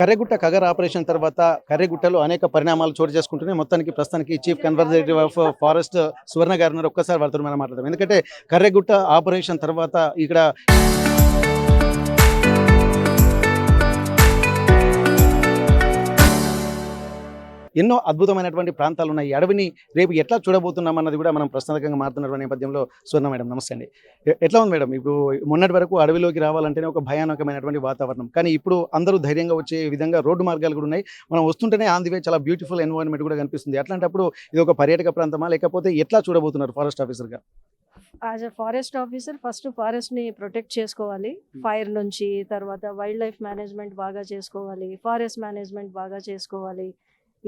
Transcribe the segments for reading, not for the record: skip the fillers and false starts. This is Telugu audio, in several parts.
కర్రెగుట్ట కగర్ ఆపరేషన్ తర్వాత కర్రెగుట్టలో అనేక పరిణామాలు చోటు చేసుకుంటున్నాయి. మొత్తానికి ప్రస్తుతానికి చీఫ్ కన్జర్వేటివ్ ఆఫ్ ఫారెస్ట్ సువర్ణ గారు ఉన్నారు. ఒక్కసారి వారితో మనం మాట్లాడదాం. ఎందుకంటే కర్రెగుట్ట ఆపరేషన్ తర్వాత ఇక్కడ ఎన్నో అద్భుతమైనటువంటి ప్రాంతాలు ఉన్నాయి. ఈ అడవిని రేపు ఎట్లా చూడబోతున్నాం అన్నది కూడా మనం ప్రశ్నార్థకంగా మారుతున్నటువంటి నేపథ్యంలో సువర్ణ మేడం నమస్తే అండి. ఎట్లా ఉంది మేడం? ఇప్పుడు మొన్నటి వరకు అడవిలోకి రావాలంటేనే ఒక భయానకమైనటువంటి వాతావరణం, కానీ ఇప్పుడు అందరూ ధైర్యంగా వచ్చే విధంగా రోడ్డు మార్గాలు కూడా ఉన్నాయి. మనం వస్తుంటేనే ఆన్ ది వే చాలా బ్యూటిఫుల్ ఎన్వైరన్మెంట్ కూడా కనిపిస్తుంది. అట్లాంటప్పుడు ఇది ఒక పర్యాటక ప్రాంతమా, లేకపోతే ఎట్లా చూడబోతున్నారు ఫారెస్ట్ ఆఫీసర్గా? As a forest officer first ఫారెస్ట్ని ప్రొటెక్ట్ చేసుకోవాలి. ఫైర్ నుంచి, తర్వాత వైల్డ్ లైఫ్ మేనేజ్మెంట్ బాగా చేసుకోవాలి, ఫారెస్ట్ మేనేజ్మెంట్ బాగా చేసుకోవాలి.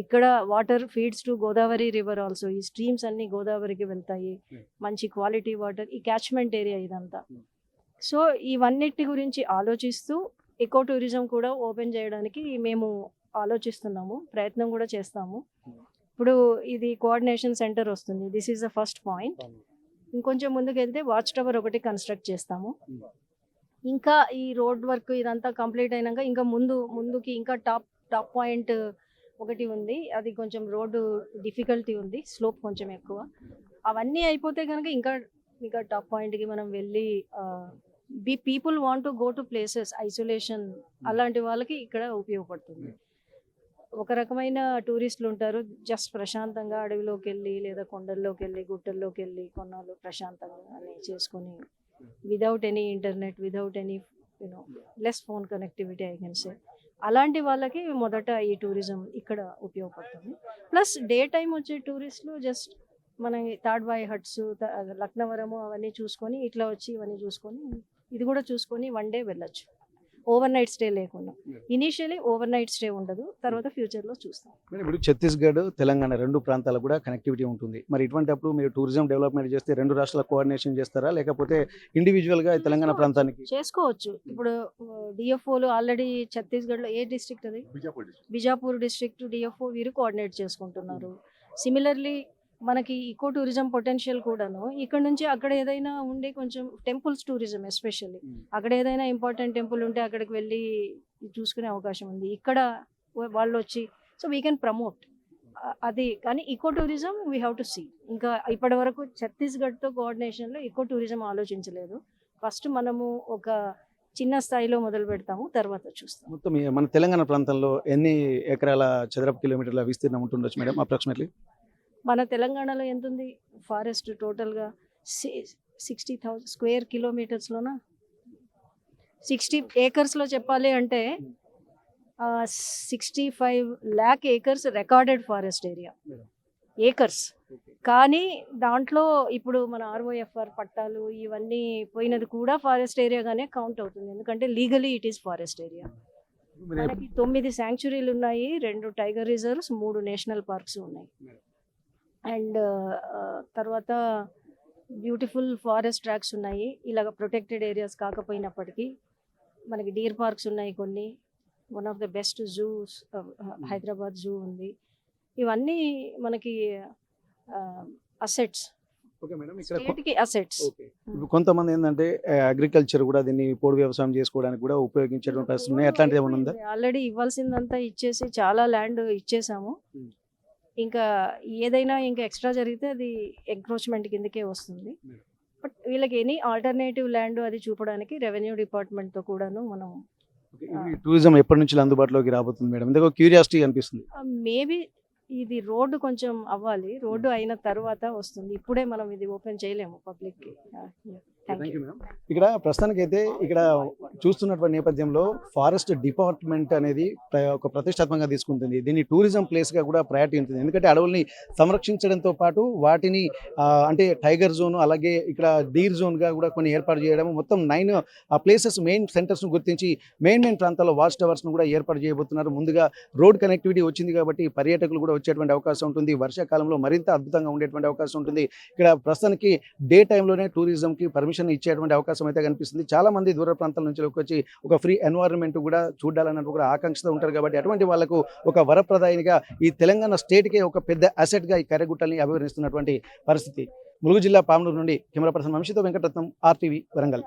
ఇక్కడ water feeds to Godavari river also. ఈ స్ట్రీమ్స్ అన్ని గోదావరికి వెళ్తాయి. మంచి క్వాలిటీ వాటర్ ఈ క్యాచ్మెంట్ ఏరియా ఇదంతా. సో ఇవన్నిటి గురించి ఆలోచిస్తూ ఎకో టూరిజం కూడా ఓపెన్ చేయడానికి మేము ఆలోచిస్తున్నాము, ప్రయత్నం కూడా చేస్తాము. ఇప్పుడు ఇది కోఆర్డినేషన్ సెంటర్ వస్తుంది. This is the first point. ఇంకొంచెం ముందుకు వెళ్తే వాచ్ టవర్ ఒకటి కన్స్ట్రక్ట్ చేస్తాము. ఇంకా ఈ రోడ్ వర్క్ ఇదంతా కంప్లీట్ అయినాక ఇంకా ముందుకి ఇంకా టాప్ పాయింట్ ఒకటి ఉంది. అది కొంచెం రోడ్డు డిఫికల్టీ ఉంది, స్లోప్ కొంచెం ఎక్కువ. అవన్నీ అయిపోతే కనుక ఇంకా టాప్ పాయింట్కి మనం వెళ్ళి people want to go to places isolation, అలాంటి వాళ్ళకి ఇక్కడ ఉపయోగపడుతుంది. ఒక రకమైన టూరిస్టులు ఉంటారు, జస్ట్ ప్రశాంతంగా అడవిలోకి వెళ్ళి లేదా కొండల్లోకి వెళ్ళి గుట్టల్లోకి వెళ్ళి కొన్నాళ్ళు ప్రశాంతంగా అని చేసుకొని without any internet, without any less phone connectivity I can say. అలాంటి వాళ్ళకి మొదట ఈ టూరిజం ఇక్కడ ఉపయోగపడుతుంది. ప్లస్ డే టైం వచ్చే టూరిస్టులు జస్ట్ మన తాడ్బాయి హట్స్, లక్నవరము అవన్నీ చూసుకొని ఇట్లా వచ్చి ఇవన్నీ చూసుకొని ఇది కూడా చూసుకొని వన్ డే వెళ్ళొచ్చు, ఓవర్ నైట్ స్టే లేకుండా. ఇనీషియలీ ఓవర్ నైట్ స్టే ఉండదు, తర్వాత ఫ్యూచర్లో చూస్తాం. ఇప్పుడు ఛత్తీస్గఢ్, తెలంగాణ రెండు ప్రాంతాలకు కూడా కనెక్టివిటీ ఉంటుంది. మరి ఇటువంటిప్పుడు మీరు టూరిజం డెవలప్మెంట్ చేస్తే రెండు రాష్ట్రాల కోఆర్డినేషన్ చేస్తారా, లేకపోతే ఇండివిజువల్గా తెలంగాణ ప్రాంతానికి చేసుకోవచ్చు? ఇప్పుడు డిఎఫ్ఓలు ఆల్రెడీ ఛత్తీస్గఢ్లో ఏ డిస్ట్రిక్ట్ అది, బిజాపూర్ డిస్ట్రిక్ట్ డిఎఫ్ఓ వీరు కోఆర్డినేట్ చేసుకుంటున్నారు. సిమిలర్లీ మనకి ఈకో టూరిజం పొటెన్షియల్ కూడాను ఇక్కడ నుంచి అక్కడ ఏదైనా ఉండే కొంచెం టెంపుల్స్ టూరిజం ఎస్పెషల్లీ అక్కడ ఏదైనా ఇంపార్టెంట్ టెంపుల్ ఉంటే అక్కడికి వెళ్ళి చూసుకునే అవకాశం ఉంది. ఇక్కడ వాళ్ళు వచ్చి సో వీ కెన్ ప్రమోట్ అది. కానీ eco tourism we have to see. ఇంకా ఇప్పటి వరకు ఛత్తీస్గఢ్తో కోఆర్డినేషన్లో ఈకో టూరిజం ఆలోచించలేదు. ఫస్ట్ మనము ఒక చిన్న స్థాయిలో మొదలు పెడతాము, తర్వాత చూస్తాం. మొత్తం మన తెలంగాణ ప్రాంతంలో ఎన్ని ఎకరాల చదరపు కిలోమీటర్ల విస్తీర్ణం ఉంటుండొచ్చు మేడం అప్రాక్సిమేట్లీ? మన తెలంగాణలో ఎంత ఉంది ఫారెస్ట్? టోటల్గా 60,000 స్క్వేర్ కిలోమీటర్స్లోనా 60 ఏకర్స్లో చెప్పాలి అంటే 65 lakh acres recorded forest area acres. కానీ దాంట్లో ఇప్పుడు మన ఆర్ఓఎఫ్ఆర్ పట్టాలు ఇవన్నీ పోయినది కూడా ఫారెస్ట్ ఏరియాగానే కౌంట్ అవుతుంది, ఎందుకంటే legally it is forest area. మనకి 9 శాంక్చురీలు ఉన్నాయి, 2 టైగర్ రిజర్వ్స్, 3 నేషనల్ పార్క్స్ ఉన్నాయి. అండ్ తర్వాత బ్యూటిఫుల్ ఫారెస్ట్ ట్రాక్స్ ఉన్నాయి. ఇలాగ ప్రొటెక్టెడ్ ఏరియాస్ కాకపోయినప్పటికీ మనకి డీర్ పార్క్స్ ఉన్నాయి కొన్ని. One of the best juice Hyderabad zoo ఉంది. ఇవన్నీ మనకి అసెట్స్, స్టేట్కి అసెట్స్. కొంతమంది ఏంటంటే అగ్రికల్చర్ కూడా దీన్ని పోడు వ్యవసాయం చేసుకోవడానికి కూడా ఉపయోగించేటువంటి పరిస్థితులు ఉన్నాయి. అట్లాంటిది ఏమైనా ఉందా? ఆల్రెడీ ఇవ్వాల్సిందంతా ఇచ్చేసి చాలా ల్యాండ్ ఇచ్చేసాము. ఇంకా ఏదైనా ఇంకా ఎక్స్ట్రా జరిగితే అది ఎంక్రోచ్మెంట్ కిందకే వస్తుంది. బట్ వీళ్ళకి ఎనీ ఆల్టర్నేటివ్ ల్యాండ్ అది చూపడానికి రెవెన్యూ డిపార్ట్మెంట్తో కూడాను మనం. టూరిజం ఎప్పటి నుంచి అందుబాటులోకి రాబోతుంది మేడం? ఎందుకో క్యూరియాసిటీ అనిపిస్తుంది. మేబీ ఇది రోడ్డు కొంచెం అవ్వాలి, రోడ్డు అయిన తర్వాత వస్తుంది. ఇప్పుడే మనం ఇది ఓపెన్ చేయలేము పబ్లిక్కి. ఇక్కడ ప్రస్తుతానికైతే ఇక్కడ చూస్తున్నటువంటి నేపథ్యంలో ఫారెస్ట్ డిపార్ట్మెంట్ అనేది ఒక ప్రతిష్టాత్మకంగా తీసుకుంటుంది. దీన్ని టూరిజం ప్లేస్గా కూడా ప్రయారిటీ ఉంటుంది. ఎందుకంటే అడవుల్ని సంరక్షించడంతో పాటు వాటిని అంటే టైగర్ జోన్, అలాగే ఇక్కడ డీర్ జోన్గా కూడా కొన్ని ఏర్పాటు చేయడం, మొత్తం 9 ప్లేసెస్ మెయిన్ సెంటర్స్ను గుర్తించి మెయిన్ ప్రాంతాల్లో వాచ్ టవర్స్ను కూడా ఏర్పాటు చేయబోతున్నారు. ముందుగా రోడ్ కనెక్టివిటీ వచ్చింది కాబట్టి పర్యాటకులు కూడా వచ్చేటువంటి అవకాశం ఉంటుంది. వర్షాకాలంలో మరింత అద్భుతంగా ఉండేటువంటి అవకాశం ఉంటుంది. ఇక్కడ ప్రస్తుతానికి డే టైంలోనే టూరిజంకి పర్మిషన్ ఇచ్చేటువంటి అవకాశం అయితే కనిపిస్తుంది. చాలా మంది దూర ప్రాంతాల నుంచి వచ్చి ఒక ఫ్రీ ఎన్వైరన్మెంట్ కూడా చూడాలన్నట్టు కూడా ఆకాంక్షతో ఉంటారు. కాబట్టి అటువంటి వాళ్ళకు ఒక వరప్రదాయినిగా ఈ తెలంగాణ స్టేట్కే ఒక పెద్ద అసెట్గా ఈ కర్రెగుట్టల్ని అభివర్ణిస్తున్నటువంటి పరిస్థితి. ములుగు జిల్లా పామనూరు నుండి కెమెరా పర్సన్ వంశీతో వెంకటరత్నం, RTV వరంగల్.